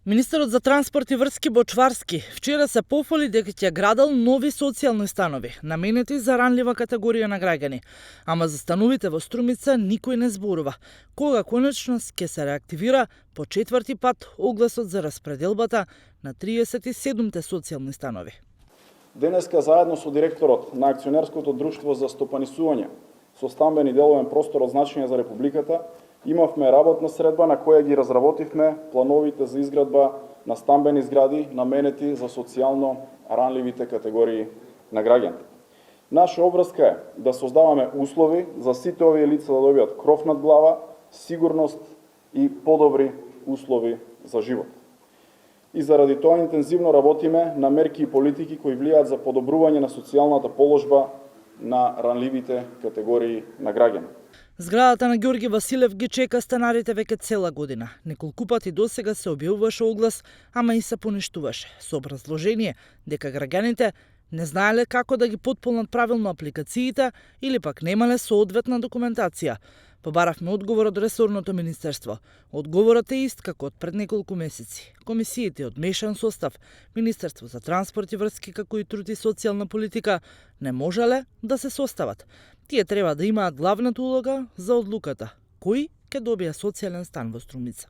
Министерот за транспорт и врски Бочварски вчера се пофали дека ќе градел нови социјални станови, наменети за ранлива категорија на граѓани. Ама за становите во Струмица никој не зборува. Кога конечно ќе се реактивира по четврти пат огласот за распределбата на 37-те социјални станови. Денеска заедно со директорот на акционерското друштво за стопанисување со стамбен и деловен простор од значење за Републиката, имавме работна средба на која ги разработивме плановите за изградба на стамбени згради наменети за социјално ранливите категории на граѓаните. Наша обврска е да создаваме услови за сите овие лица да добијат кров над глава, сигурност и подобри услови за живот. И заради тоа интензивно работиме на мерки и политики кои влијаат за подобрување на социјалната положба на ранливите категории на граѓани. Зградата на Ѓорги Василев ги чека станарите веќе цела година. Неколку пати досега се објавуваше оглас, ама и се поништуваше, со образложение дека граѓаните не знаеле како да ги потполнат правилно апликациите или пак немале соодветна документација. Побаравме одговор од ресорното министерство. Одговорот е ист како од пред неколку месеци. Комисиите од мешан состав, Министерство за транспорт и врски како и труд и социјална политика не можеле да се состават. Тие треба да имаат главната улога за одлуката кој ќе добија социјален стан во Струмица.